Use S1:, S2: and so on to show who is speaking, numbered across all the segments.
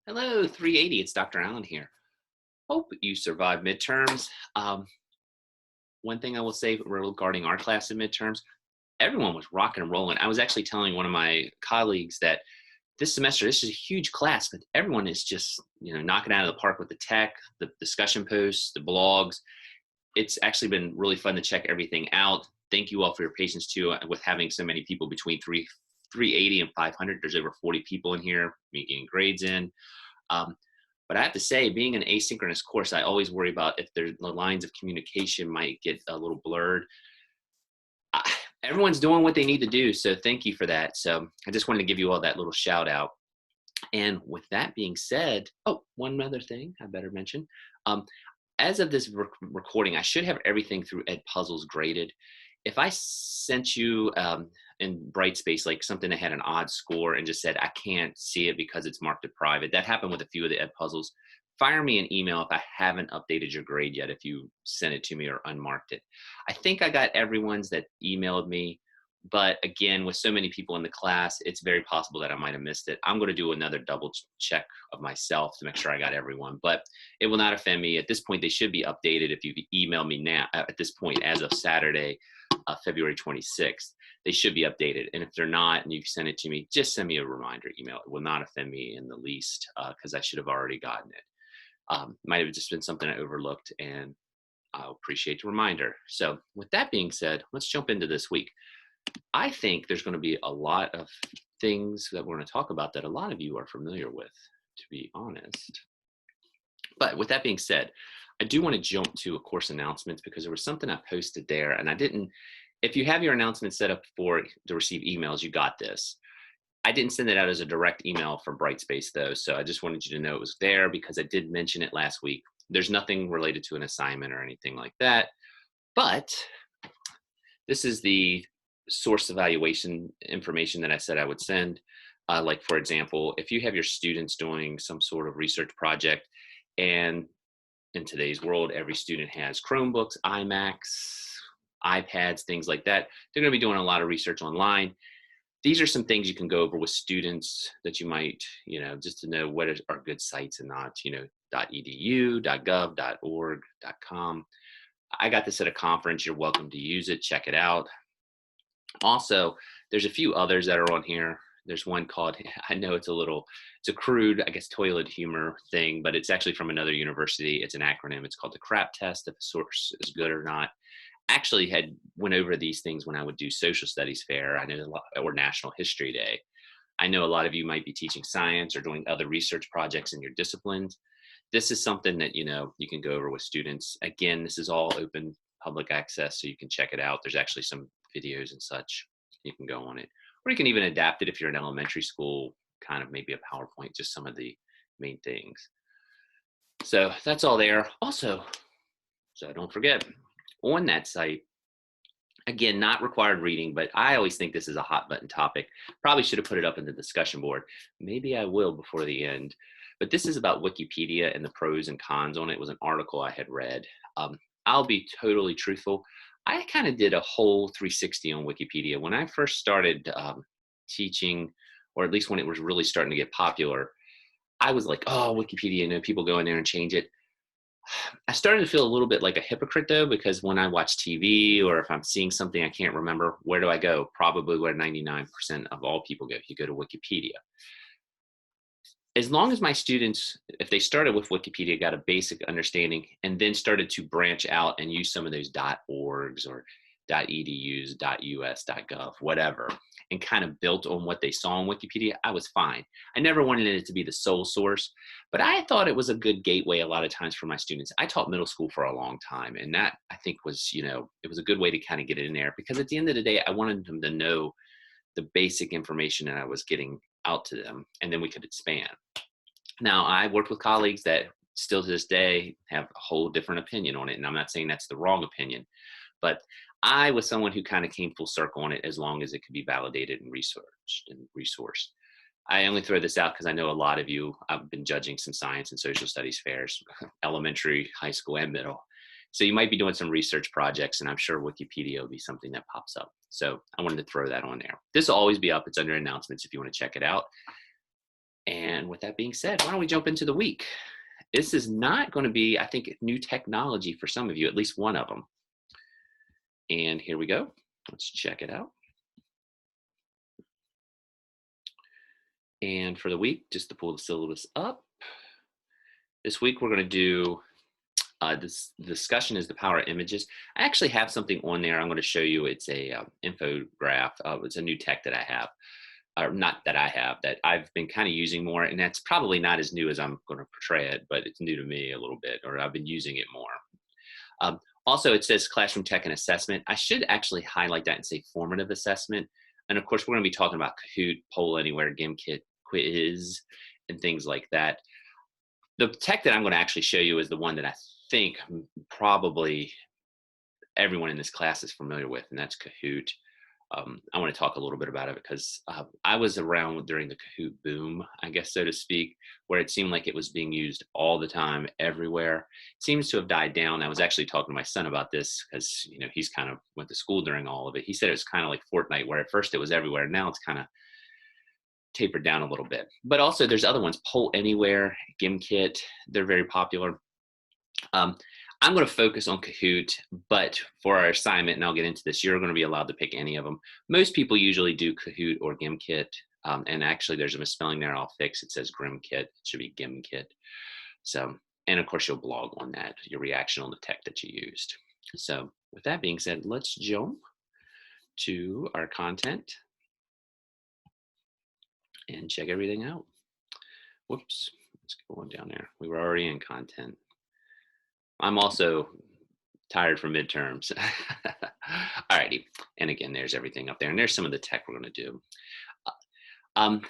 S1: Hello, 380. It's Dr. Allen here. Hope you survived midterms. One thing I will say regarding our class in midterms, everyone was rocking and rolling. I was actually telling one of my colleagues that this semester, this is a huge class, but everyone is just, knocking out of the park with the tech, the discussion posts, the blogs. It's actually been really fun to check everything out. Thank you all for your patience too with having so many people between 380 and 500. There's over 40 people in here, me getting grades in. Um, but I have to say, being an asynchronous course, I always worry about if the lines of communication might get a little blurred. Everyone's doing what they need to do, so thank you for that. So I just wanted to give you all that little shout out. And with that being said, oh, one other thing I better mention. Um, as of this recording, I should have everything through Edpuzzles graded. If I sent you in Brightspace like something that had an odd score and just said I can't see it because it's marked as private, that happened with a few of the Edpuzzles. Fire me an email if I haven't updated your grade yet, if you sent it to me or unmarked it. I think I got everyone's that emailed me, but again, with so many people in the class, it's very possible that I might have missed it. I'm going to do another double check of myself to make sure I got everyone, but it will not offend me. At this point, they should be updated if you email me now, at this point, as of Saturday, February 26th. They should be updated. And if they're not, and you send it to me, just send me a reminder email. It will not offend me in the least because I should have already gotten it. Might have just been something I overlooked, and I'll appreciate the reminder. So with that being said, let's jump into this week. I think there's going to be a lot of things that we're going to talk about that a lot of you are familiar with, to be honest. But with that being said, I do want to jump to course announcements because there was something I posted there and I didn't, if you have your announcement set up to receive emails, you got this. I didn't send it out as a direct email from Brightspace though, so I just wanted you to know it was there because I did mention it last week. There's nothing related to an assignment or anything like that, but this is the source evaluation information that I said I would send. Like for example, if you have your students doing some sort of research project, and in today's world, every student has Chromebooks, iMacs, iPads, things like that. They're going to be doing a lot of research online. These are some things you can go over with students that you might, just to know what are good sites and not, .edu, .gov, .org, .com. I got this at a conference. You're welcome to use it. Check it out. Also, there's a few others that are on here. There's one called, I know it's a crude, I guess, toilet humor thing, but it's actually from another university. It's an acronym. It's called the CRAP test, if a source is good or not. Actually went over these things when I would do social studies fair. I know a lot, or National History Day. I know a lot of you might be teaching science or doing other research projects in your disciplines. This is something that, you can go over with students. Again, this is all open public access, so you can check it out. There's actually some videos and such. You can go on it. Or you can even adapt it if you're in elementary school, kind of maybe a PowerPoint, just some of the main things. So that's all there. Also, so don't forget, on that site, again, not required reading, but I always think this is a hot button topic. Probably should have put it up in the discussion board. Maybe I will before the end. But this is about Wikipedia and the pros and cons on it. It was an article I had read. I'll be totally truthful. I kind of did a whole 360 on Wikipedia. When I first started teaching, or at least when it was really starting to get popular, I was like, oh, Wikipedia, people go in there and change it. I started to feel a little bit like a hypocrite though, because when I watch TV or if I'm seeing something I can't remember, where do I go? Probably where 99% of all people go. You go to Wikipedia. As long as my students, if they started with Wikipedia, got a basic understanding and then started to branch out and use some of those .orgs or .edus, .us, .gov, whatever, and kind of built on what they saw on Wikipedia, I was fine. I never wanted it to be the sole source, but I thought it was a good gateway a lot of times for my students. I taught middle school for a long time, and that I think was, it was a good way to kind of get it in there because at the end of the day, I wanted them to know the basic information that I was getting out to them, and then we could expand. Now, I worked with colleagues that still to this day have a whole different opinion on it, and I'm not saying that's the wrong opinion, but I was someone who kind of came full circle on it as long as it could be validated and researched and resourced. I only throw this out because I know a lot of you, I've been judging some science and social studies fairs, elementary, high school, and middle. So you might be doing some research projects, and I'm sure Wikipedia will be something that pops up. So I wanted to throw that on there. This will always be up. It's under announcements if you want to check it out. And with that being said, why don't we jump into the week? This is not going to be, I think, new technology for some of you, at least one of them. And here we go. Let's check it out. And for the week, just to pull the syllabus up, this week we're going to do, this discussion is the power of images. I actually have something on there I'm going to show you. It's a infograph. It's a new tech that I have. Or not that I have, that I've been kind of using more, and that's probably not as new as I'm going to portray it, but it's new to me a little bit, or I've been using it more. Also, it says classroom tech and assessment. I should actually highlight that and say formative assessment. And of course, we're going to be talking about Kahoot, Poll Anywhere, GimKit, Quiz, and things like that. The tech that I'm going to actually show you is the one that I think probably everyone in this class is familiar with, and that's Kahoot. I want to talk a little bit about it because I was around during the Kahoot boom, I guess, so to speak, where it seemed like it was being used all the time, everywhere. It seems to have died down. I was actually talking to my son about this because, you know, he's kind of went to school during all of it. He said it was kind of like Fortnite, where at first it was everywhere, and now it's kind of tapered down a little bit. But also there's other ones, Poll Anywhere, GimKit, they're very popular. I'm going to focus on Kahoot, but for our assignment, and I'll get into this, you're going to be allowed to pick any of them. Most people usually do Kahoot or GimKit, and actually there's a misspelling there I'll fix. It says GrimKit. It should be GimKit. So, and of course you'll blog on that, your reaction on the tech that you used. So with that being said, let's jump to our content and check everything out. Whoops, let's go on down there. We were already in content. I'm also tired from midterms. Alrighty, and again, there's everything up there, and there's some of the tech we're going to do.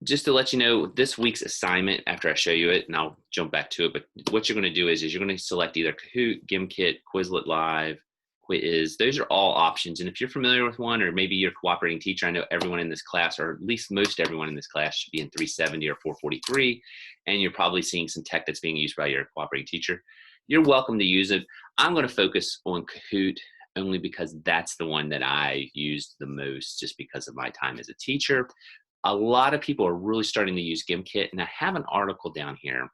S1: Just to let you know, this week's assignment, after I show you it, and I'll jump back to it, but what you're going to do is you're going to select either Kahoot, GimKit, Quizlet Live, Quiz. Those are all options, and if you're familiar with one, or maybe you're a cooperating teacher, I know everyone in this class, or at least most everyone in this class, should be in 370 or 443, and you're probably seeing some tech that's being used by your cooperating teacher. You're welcome to use it. I'm going to focus on Kahoot only because that's the one that I used the most, just because of my time as a teacher. A lot of people are really starting to use GimKit, and I have an article down here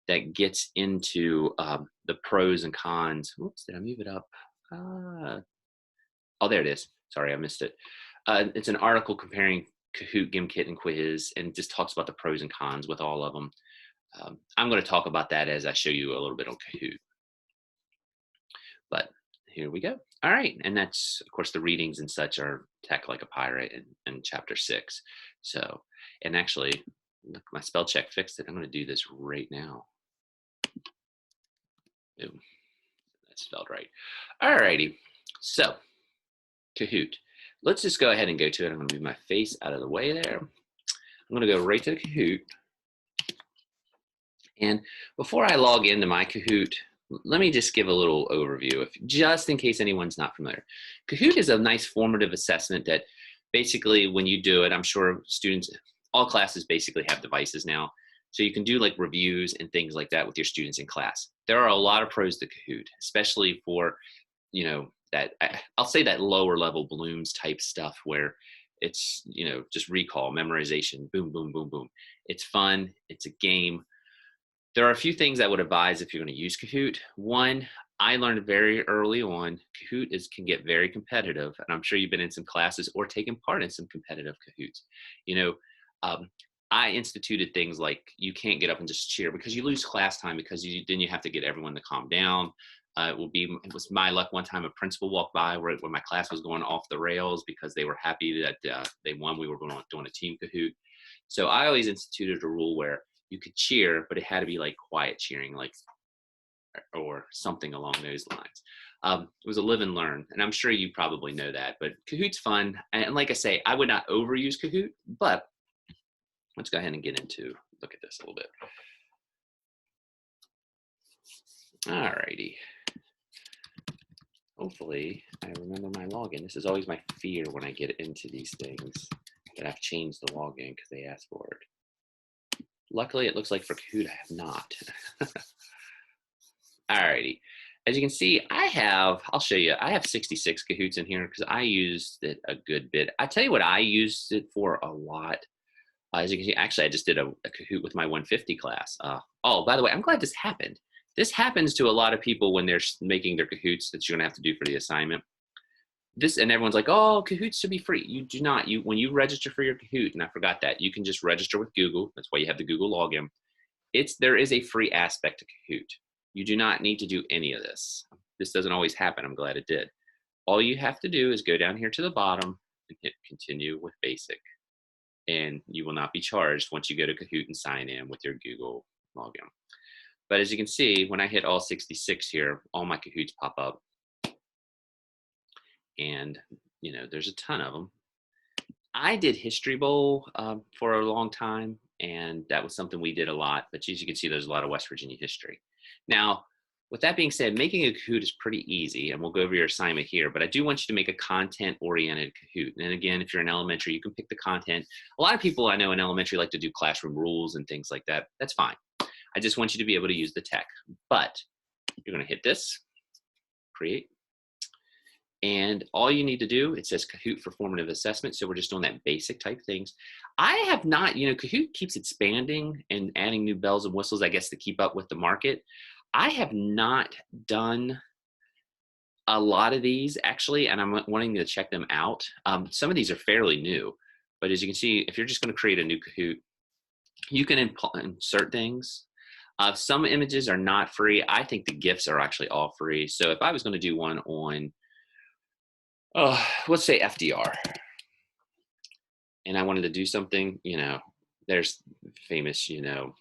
S1: that gets into the pros and cons. Whoops, did I move it up? Oh, there it is. Sorry, I missed it. It's an article comparing Kahoot, GimKit, and Quiz, and just talks about the pros and cons with all of them. I'm going to talk about that as I show you a little bit on Kahoot. But here we go. All right, and that's, of course, the readings and such are Tech Like a Pirate in chapter 6. So, and actually, look, my spell check fixed it. I'm going to do this right now. Boom. That's spelled right. All righty. So, Kahoot. Let's just go ahead and go to it. I'm going to move my face out of the way there. I'm going to go right to Kahoot. And before I log into my Kahoot, let me just give a little overview, just in case anyone's not familiar. Kahoot is a nice formative assessment that basically when you do it, I'm sure students, all classes basically have devices now. So you can do like reviews and things like that with your students in class. There are a lot of pros to Kahoot, especially for, you know, that, I'll say that lower level Bloom's type stuff where it's, you know, just recall, memorization, boom, boom, boom, boom. It's fun, it's a game. There are a few things I would advise if you're going to use Kahoot. One, I learned very early on, Kahoot can get very competitive, and I'm sure you've been in some classes or taken part in some competitive Kahoots. You know, I instituted things like you can't get up and just cheer because you lose class time, because then you have to get everyone to calm down. It was my luck one time a principal walked by where my class was going off the rails because they were happy that they won. We were doing a team Kahoot. So I always instituted a rule where you could cheer, but it had to be like quiet cheering, like, or something along those lines. It was a live and learn, and I'm sure you probably know that, but Kahoot's fun. And like I say, I would not overuse Kahoot, but let's go ahead and get into, look at this a little bit. All righty. Hopefully I remember my login. This is always my fear when I get into these things, that I've changed the login because they asked for it. Luckily, it looks like for Kahoot, I have not. Alrighty. As you can see, I'll show you, I have 66 Kahoots in here because I used it a good bit. I tell you what I used it for a lot. As you can see, actually, I just did a Kahoot with my 150 class. Oh, by the way, I'm glad this happened. This happens to a lot of people when they're making their Kahoots that you're gonna have to do for the assignment. And everyone's like, oh, Kahoots should be free. You do not. When you register for your Kahoot, and I forgot that, you can just register with Google. That's why you have the Google login. There is a free aspect to Kahoot. You do not need to do any of this. This doesn't always happen. I'm glad it did. All you have to do is go down here to the bottom and hit continue with basic. And you will not be charged once you go to Kahoot and sign in with your Google login. But as you can see, when I hit all 66 here, all my Kahoots pop up. And, you know, there's a ton of them. I did History Bowl for a long time, and that was something we did a lot. But as you can see, there's a lot of West Virginia history. Now, with that being said, making a Kahoot is pretty easy, and we'll go over your assignment here, but I do want you to make a content-oriented Kahoot. And again, if you're in elementary, you can pick the content. A lot of people I know in elementary like to do classroom rules and things like that. That's fine. I just want you to be able to use the tech. But you're gonna hit this, create, and all you need to do, it says Kahoot for formative assessment, so we're just doing that basic type things. I have not, you know, Kahoot keeps expanding and adding new bells and whistles, I guess, to keep up with the market. I have not done a lot of these actually, and I'm wanting to check them out. Some of these are fairly new, but as you can see, if you're just going to create a new Kahoot, you can insert things. Some images are not free. I think the GIFs are actually all free. So if I was going to do one on, let's say FDR, and I wanted to do something, you know, there's famous, you know,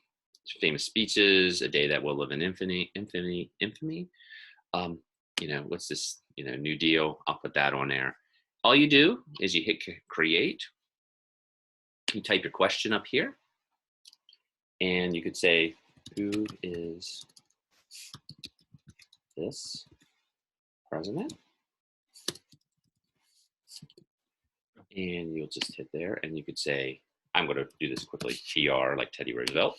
S1: famous speeches, a day that will live in infamy. You know, what's this, you know, New Deal, I'll put that on there. All you do is you hit create, you type your question up here, and you could say, who is this president? And you'll just hit there, and you could say, I'm going to do this quickly, TR, like Teddy Roosevelt.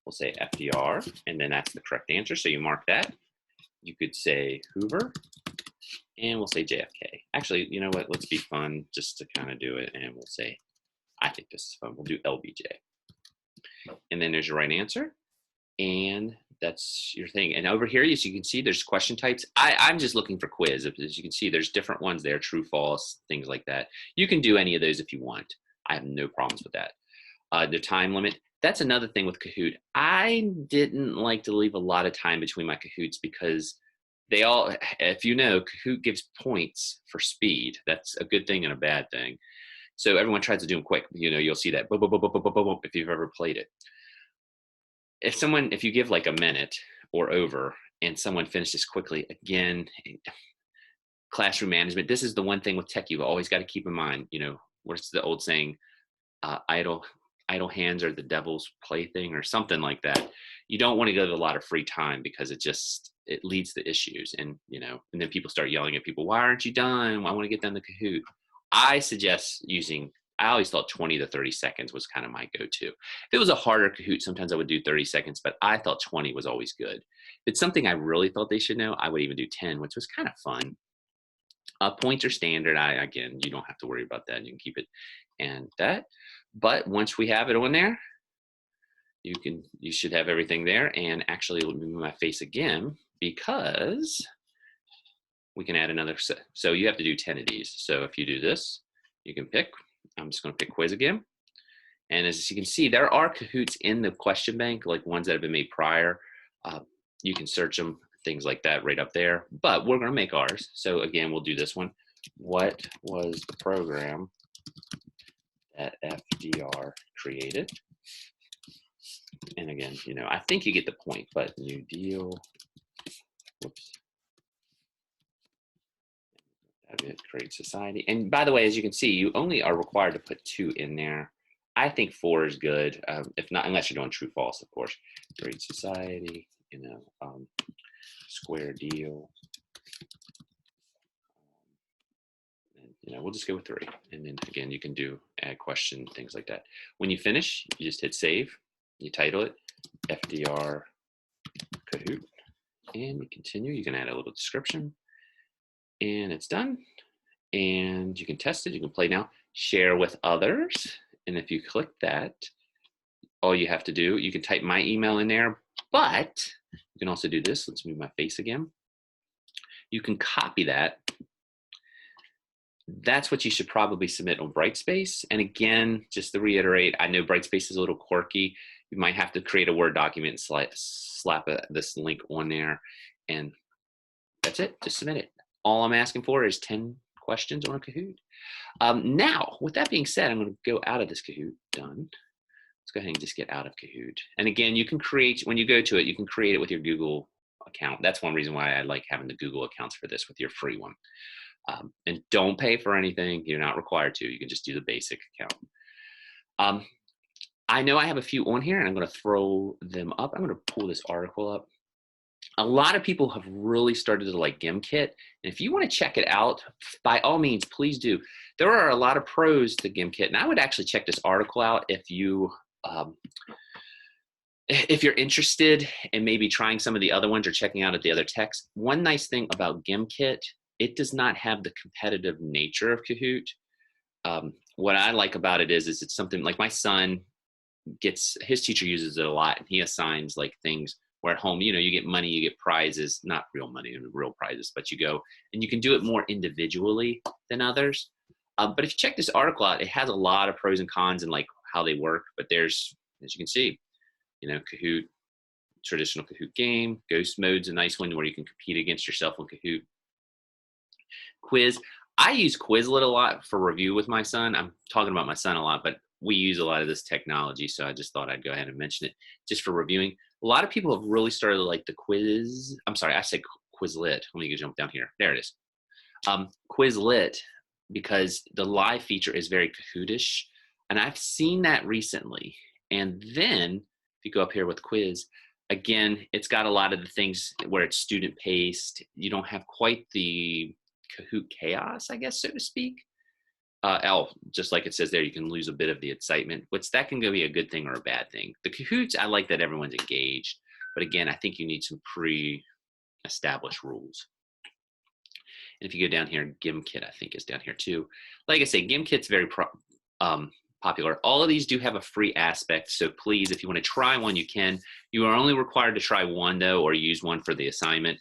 S1: We'll say FDR, and then that's the correct answer, so you mark that. You could say Hoover, and we'll say JFK. Actually, you know what, let's be fun just to kind of do it, and we'll say, I think this is fun, we'll do LBJ. And then there's your right answer, and that's your thing. And over here, as you can see, there's question types. I'm just looking for quiz. As you can see, there's different ones there, true, false, things like that. You can do any of those if you want. I have no problems with that. The time limit, that's another thing with Kahoot. I didn't like to leave a lot of time between my Kahoots because they all, if you know, Kahoot gives points for speed. That's a good thing and a bad thing. So everyone tries to do them quick. You know, you'll see that boom, boom, boom, boom, boom, boom, boom, if you've ever played it. If you give like a minute or over and someone finishes quickly, again, classroom management, this is the one thing with tech you've always got to keep in mind. You know, what's the old saying, idle hands are the devil's plaything or something like that. You don't want to go to a lot of free time because it leads to issues. And, you know, and then people start yelling at people, why aren't you done? I want to get done the Kahoot. I suggest I always thought 20 to 30 seconds was kind of my go-to. If it was a harder Kahoot, sometimes I would do 30 seconds, but I thought 20 was always good. If it's something I really thought they should know, I would even do 10, which was kind of fun. Points are standard. Again, you don't have to worry about that. You can keep it and that. But once we have it on there, you should have everything there. And actually, let me move my face again because we can add another set. So you have to do 10 of these. So if you do this, you can pick. I'm just going to pick quiz again. And as you can see, there are Kahoots in the question bank, like ones that have been made prior. You can search them, things like that right up there. But we're going to make ours. So again, we'll do this one. What was the program that FDR created? And again, you know, I think you get the point, but New Deal, whoops. Create society. And by the way, as you can see, you only are required to put 2 in there. I think 4 is good. If not, unless you're doing true, false, of course. Create society, you know, square deal. And, you know, we'll just go with 3. And then again, you can do add question, things like that. When you finish, you just hit save. You title it FDR Kahoot, and you continue. You can add a little description. And it's done. And you can test it. You can play now. Share with others. And if you click that, all you have to do, you can type my email in there, but you can also do this. Let's move my face again. You can copy that. That's what you should probably submit on Brightspace. And again, just to reiterate, I know Brightspace is a little quirky. You might have to create a Word document, slap this link on there, and that's it. Just submit it. All I'm asking for is 10 questions on a Kahoot. Now, with that being said, I'm going to go out of this Kahoot. Done. Let's go ahead and just get out of Kahoot. And again, you can create, when you go to it, you can create it with your Google account. That's one reason why I like having the Google accounts for this with your free one. And don't pay for anything. You're not required to. You can just do the basic account. I know I have a few on here, and I'm going to throw them up. I'm going to pull this article up. A lot of people have really started to like GimKit. And if you want to check it out, by all means, please do. There are a lot of pros to GimKit, and I would actually check this article out if you're interested in maybe trying some of the other ones or checking out the other texts. One nice thing about GimKit, it does not have the competitive nature of Kahoot. What I like about it is it's something like my son his teacher uses it a lot, and he assigns like things where at home, you know, you get money, you get prizes, not real money, real prizes, but you go and you can do it more individually than others. But if you check this article out, it has a lot of pros and cons and like how they work. But there's, as you can see, you know, Kahoot, traditional Kahoot game, ghost mode's a nice one where you can compete against yourself on Kahoot. Quiz, I use Quizlet a lot for review with my son. I'm talking about my son a lot, but we use a lot of this technology, so I just thought I'd go ahead and mention it just for reviewing. A lot of people have really started to like the quiz. I'm sorry, I said Quizlet. Let me go jump down here. There it is. Quizlet, because the live feature is very Kahootish, and I've seen that recently. And then if you go up here with quiz, again, it's got a lot of the things where it's student paced. You don't have quite the Kahoot chaos, I guess, so to speak. Just like it says there, you can lose a bit of the excitement, which that can go be a good thing or a bad thing. The Kahoots, I like that everyone's engaged, but again, I think you need some pre-established rules. And if you go down here, GimKit, I think is down here too. Like I say, GimKit's very popular. All of these do have a free aspect, so please, if you want to try one, you can. You are only required to try one though, or use one for the assignment.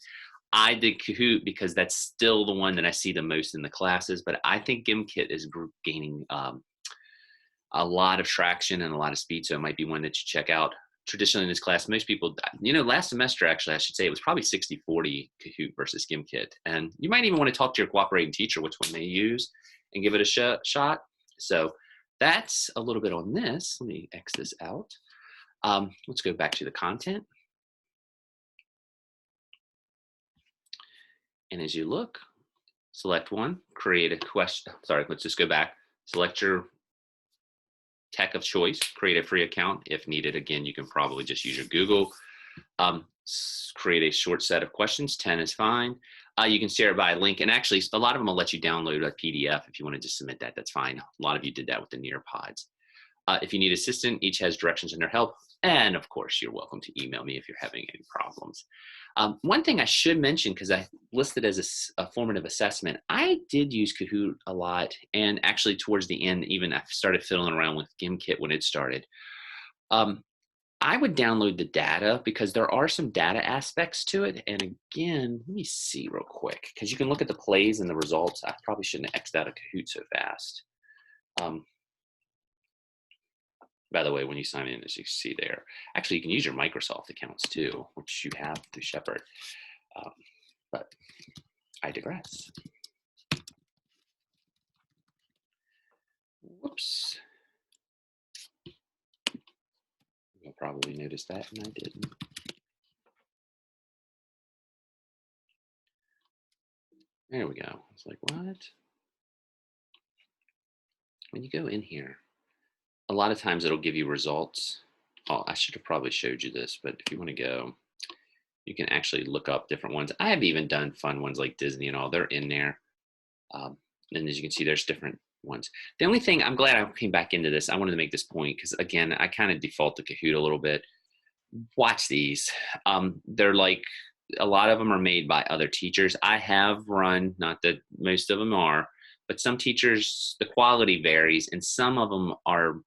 S1: I did Kahoot because that's still the one that I see the most in the classes, but I think GimKit is gaining a lot of traction and a lot of speed, so it might be one that you check out. Traditionally in this class, most people, you know, last semester, actually, I should say, it was probably 60-40 Kahoot versus GimKit. And you might even want to talk to your cooperating teacher which one they use and give it a shot. So that's a little bit on this. Let me X this out. Let's go back to the content. And as you look, select one, create a question. Sorry, let's just go back. Select your tech of choice, create a free account. If needed, again, you can probably just use your Google. Create a short set of questions, 10 is fine. You can share it by a link, and actually a lot of them will let you download a PDF if you want to just submit that, that's fine. A lot of you did that with the Nearpods. If you need assistance, each has directions under help. And of course, you're welcome to email me if you're having any problems. One thing I should mention, because I listed as a formative assessment, I did use Kahoot a lot. And actually towards the end, even I started fiddling around with GimKit when it started. I would download the data because there are some data aspects to it. And again, let me see real quick, because you can look at the plays and the results. I probably shouldn't have X'd out of Kahoot so fast. By the way, when you sign in, as you can see there, actually you can use your Microsoft accounts too, which you have through Shepherd. But I digress. Whoops. You'll probably notice that, and I didn't. There we go. It's like, what? When you go in here, a lot of times it'll give you results. Oh, I should have probably showed you this, but if you want to go, you can actually look up different ones. I have even done fun ones like Disney and all. They're in there. And as you can see, there's different ones. The only thing, I'm glad I came back into this. I wanted to make this point because, again, I kind of default to Kahoot a little bit. Watch these. They're like, a lot of them are made by other teachers. I have run, not that most of them are, but some teachers, the quality varies, and some of them are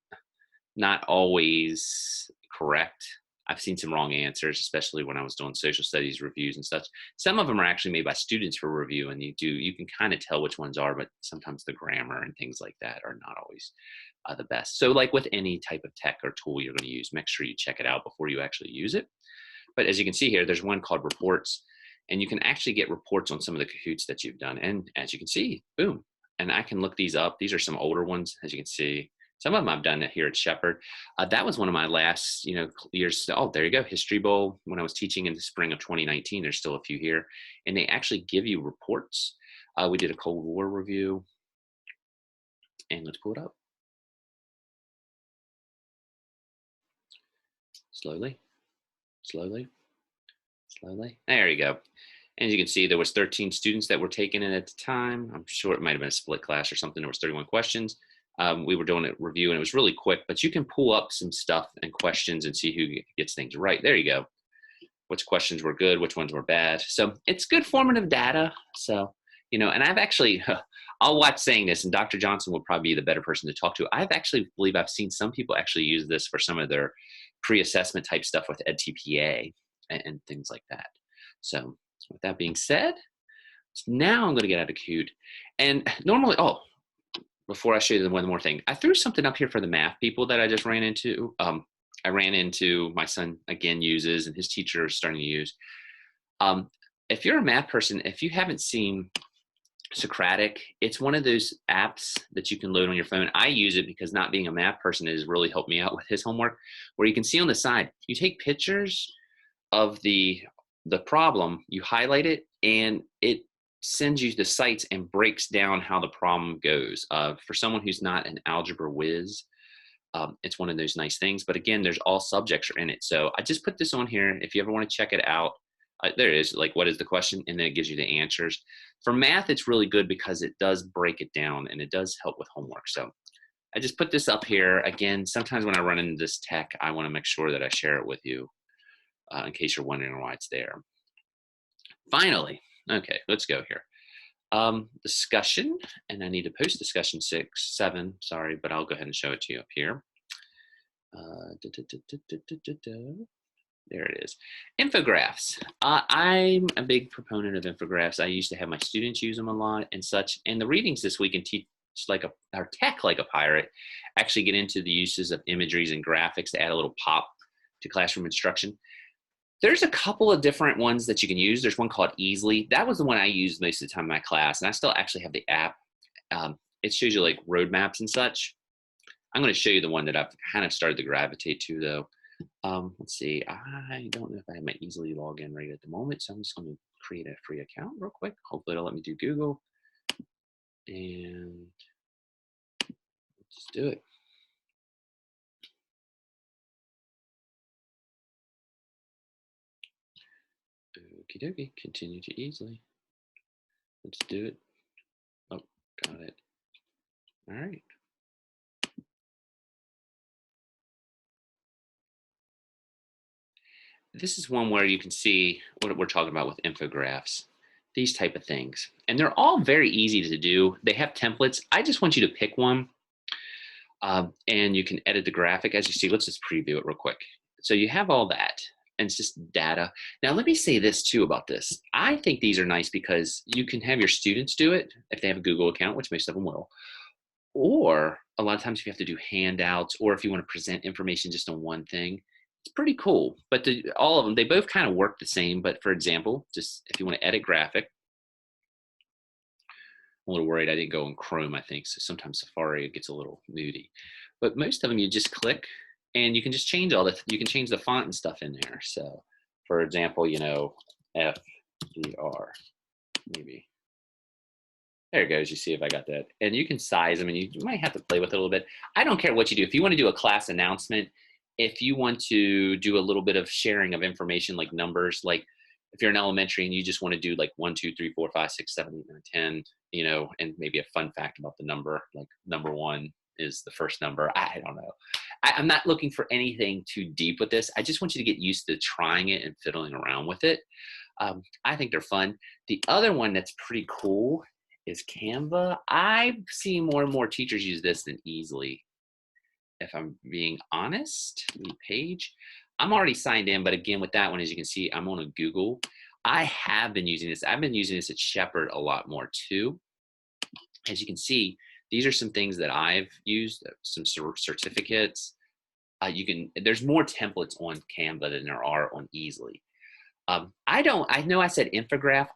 S1: not always correct. I've seen some wrong answers, especially when I was doing social studies reviews and such. Some of them are actually made by students for review, and you can kind of tell which ones are, but sometimes the grammar and things like that are not always the best. So like with any type of tech or tool you're going to use, make sure you check it out before you actually use it. But as you can see here, there's one called reports, and you can actually get reports on some of the Kahoots that you've done. And as you can see, boom. And I can look these up. These are some older ones, as you can see. Some of them I've done here at Shepherd. That was one of my last, years. Oh, there you go. History Bowl. When I was teaching in the spring of 2019, there's still a few here. And they actually give you reports. We did a Cold War review. And let's pull it up. Slowly, slowly, slowly. There you go. And as you can see, there was 13 students that were taking it at the time. I'm sure it might have been a split class or something. There was 31 questions. We were doing a review, and it was really quick, but you can pull up some stuff and questions and see who gets things right. There you go. Which questions were good, which ones were bad. So it's good formative data. So, and I've actually, I'll watch saying this, and Dr. Johnson will probably be the better person to talk to. Believe I've seen some people actually use this for some of their pre-assessment type stuff with EdTPA and things like that. So with that being said, now I'm going to get out of Kahoot. And normally, before I show you one more thing, I threw something up here for the math people that I just ran into. I ran into, my son again uses, and his teacher is starting to use. If you're a math person, if you haven't seen Socratic, it's one of those apps that you can load on your phone. I use it because not being a math person has really helped me out with his homework, where you can see on the side, you take pictures of the problem, you highlight it, and it sends you the sites and breaks down how the problem goes. For someone who's not an algebra whiz, it's one of those nice things. But again, there's all subjects are in it. So I just put this on here. If you ever want to check it out, there it is, like what is the question? And then it gives you the answers. For math, it's really good because it does break it down and it does help with homework. So I just put this up here. Again, sometimes when I run into this tech, I want to make sure that I share it with you in case you're wondering why it's there. Finally, okay, let's go here. Discussion, and I need to post discussion 7, sorry, but I'll go ahead and show it to you up here. There it is. Infographs. I'm a big proponent of infographs. I used to have my students use them a lot and such. And the readings this week in Teach Like or Tech Like a Pirate actually get into the uses of imageries and graphics to add a little pop to classroom instruction. There's a couple of different ones that you can use. There's one called Easily. That was the one I used most of the time in my class, and I still actually have the app. It shows you like roadmaps and such. I'm going to show you the one that I've kind of started to gravitate to, though. Let's see. I don't know if I have my Easily login right at the moment, so I'm just going to create a free account real quick. Hopefully it'll let me do Google. And let's do it. Okie dokie, continue to Easily. Let's do it. Oh, got it. All right. This is one where you can see what we're talking about with infographs, these type of things. And they're all very easy to do. They have templates. I just want you to pick one and you can edit the graphic. As you see, let's just preview it real quick. So you have all that. And it's just data. Now, let me say this too about this. I think these are nice because you can have your students do it if they have a Google account, which most of them will. Or a lot of times if you have to do handouts or if you want to present information just on one thing, it's pretty cool. But all of them, they both kind of work the same. But for example, just if you want to edit graphic, I'm a little worried I didn't go in Chrome, I think. So sometimes Safari gets a little moody. But most of them, you just click. And you can just change all this. You can change the font and stuff in there. So, for example, FDR, maybe. There it goes. You see if I got that. And you can size them, and you might have to play with it a little bit. I don't care what you do. If you want to do a class announcement, if you want to do a little bit of sharing of information like numbers, like if you're in elementary and you just want to do like 1, 2, 3, 4, 5, 6, 7, 8, 9, 10, and maybe a fun fact about the number, like number 1 is the first number. I don't know. I'm not looking for anything too deep with this. I just want you to get used to trying it and fiddling around with it. I think they're fun. The other one that's pretty cool is Canva. I see more and more teachers use this than Easily, if I'm being honest. New page. I'm already signed in, but again, with that one, as you can see, I'm on a Google. I have been using this. I've been using this at Shepherd a lot more too. As you can see, these are some things that I've used, some certificates. There's more templates on Canva than there are on Easily. I know I said infograph.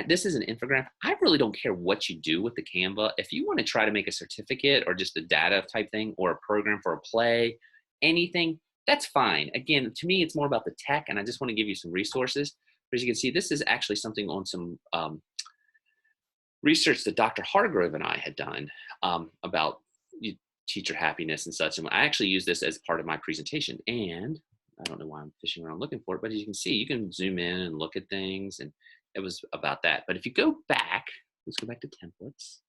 S1: This is an infograph. I really don't care what you do with the Canva. If you want to try to make a certificate or just a data type thing or a program for a play, anything, that's fine. Again, to me, it's more about the tech, and I just want to give you some resources. But as you can see, this is actually something on some research that Dr. Hargrove and I had done about teacher happiness and such. And I actually use this as part of my presentation. And I don't know why I'm fishing around looking for it, but as you can see, you can zoom in and look at things, and it was about that. But if you go back, let's go back to templates.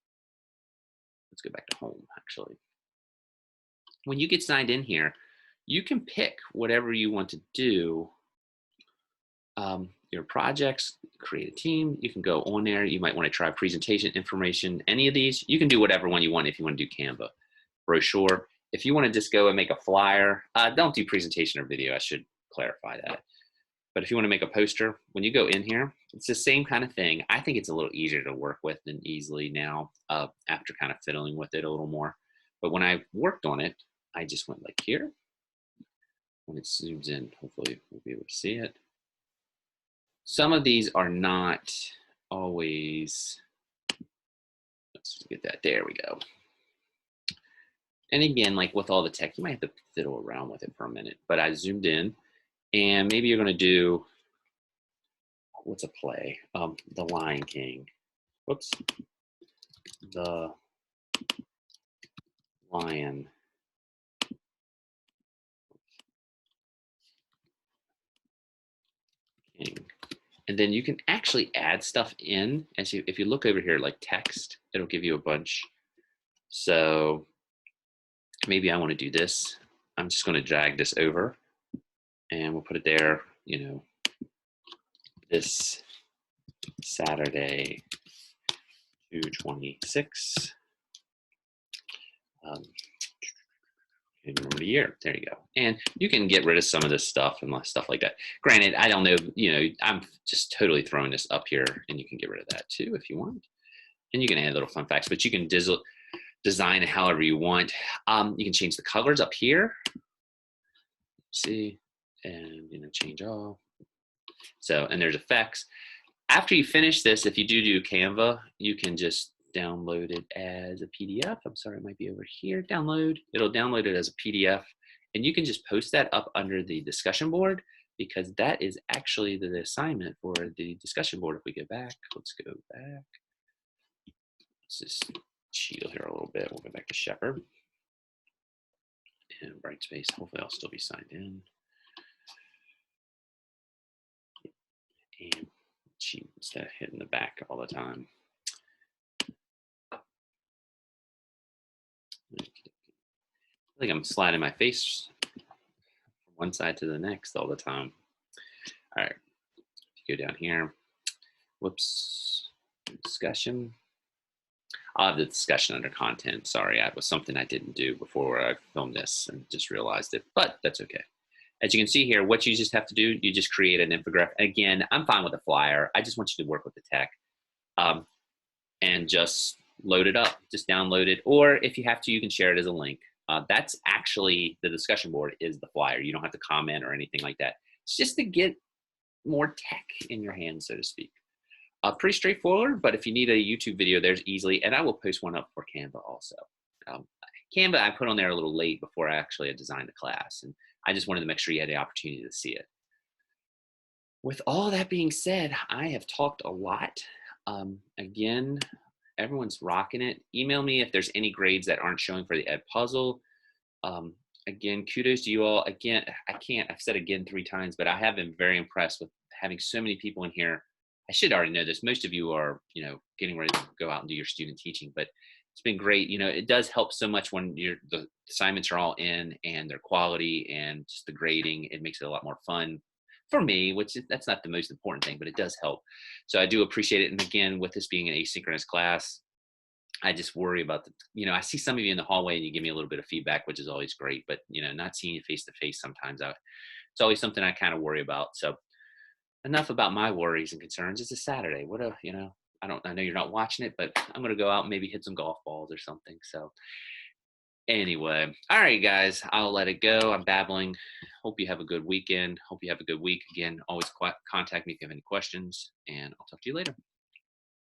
S1: Let's go back to home, actually. When you get signed in here, you can pick whatever you want to do. Your projects, create a team, you can go on there. You might want to try presentation information, any of these. You can do whatever one you want if you want to do Canva. Brochure. If you want to just go and make a flyer, don't do presentation or video. I should clarify that. But if you want to make a poster, when you go in here, it's the same kind of thing. I think it's a little easier to work with than Easily now after kind of fiddling with it a little more. But when I worked on it, I just went like here. When it zooms in, hopefully we'll be able to see it. Some of these are not always, let's get that, there we go. And again, like with all the tech, you might have to fiddle around with it for a minute, but I zoomed in, and maybe you're gonna do, what's a play? The Lion King. Whoops. The Lion King. And then you can actually add stuff in, if you look over here, like text, it'll give you a bunch. So maybe I want to do this. I'm just going to drag this over, and we'll put it there, you know, this Saturday, 2/26. Can't remember the year. There you go. And you can get rid of some of this stuff and stuff like that. Granted, I don't know, you know, I'm just totally throwing this up here, and you can get rid of that too if you want. And you can add little fun facts, but you can design it however you want. You can change the colors up here. See, and you know, change all. So, and there's effects. After you finish this, if you do Canva, you can just download it as a PDF. I'm sorry, it might be over here. Download. It'll download it as a PDF, and you can just post that up under the discussion board, because that is actually the assignment for the discussion board. If we go back, let's go back. Let's just cheat here a little bit. We'll go back to Shepherd and Brightspace. Hopefully I'll still be signed in. And cheat instead of hitting the back all the time. I think I'm sliding my face from one side to the next all the time. All right, go down here. Whoops, discussion. I'll have the discussion under content. Sorry, that was something I didn't do before I filmed this and just realized it, but that's okay. As you can see here, what you just have to do, you just create an infographic. Again, I'm fine with a flyer. I just want you to work with the tech and just load it up, just download it. Or if you have to, you can share it as a link. That's actually, the discussion board is the flyer. You don't have to comment or anything like that. It's just to get more tech in your hands, so to speak. Pretty straightforward, but if you need a YouTube video, there's Easily, and I will post one up for Canva also. Canva, I put on there a little late before I actually had designed the class, and I just wanted to make sure you had the opportunity to see it. With all that being said, I have talked a lot. Again, everyone's rocking it. Email me if there's any grades that aren't showing for the Ed Puzzle. Again, kudos to you all. Again, I've said again 3 times, but I have been very impressed with having so many people in here. I should already know this. Most of you are, you know, getting ready to go out and do your student teaching, but it's been great. You know, it does help so much when the assignments are all in and their quality and just the grading. It makes it a lot more fun for me, that's not the most important thing, but it does help. So I do appreciate it. And again, with this being an asynchronous class, I just worry about I see some of you in the hallway and you give me a little bit of feedback, which is always great, but not seeing you face to face sometimes, it's always something I kind of worry about. So enough about my worries and concerns. It's a Saturday. I know you're not watching it, but I'm going to go out and maybe hit some golf balls or something. So anyway, all right, guys, I'll let it go. I'm babbling. Hope you have a good weekend. Hope you have a good week. Again, always contact me if you have any questions, and I'll talk to you later.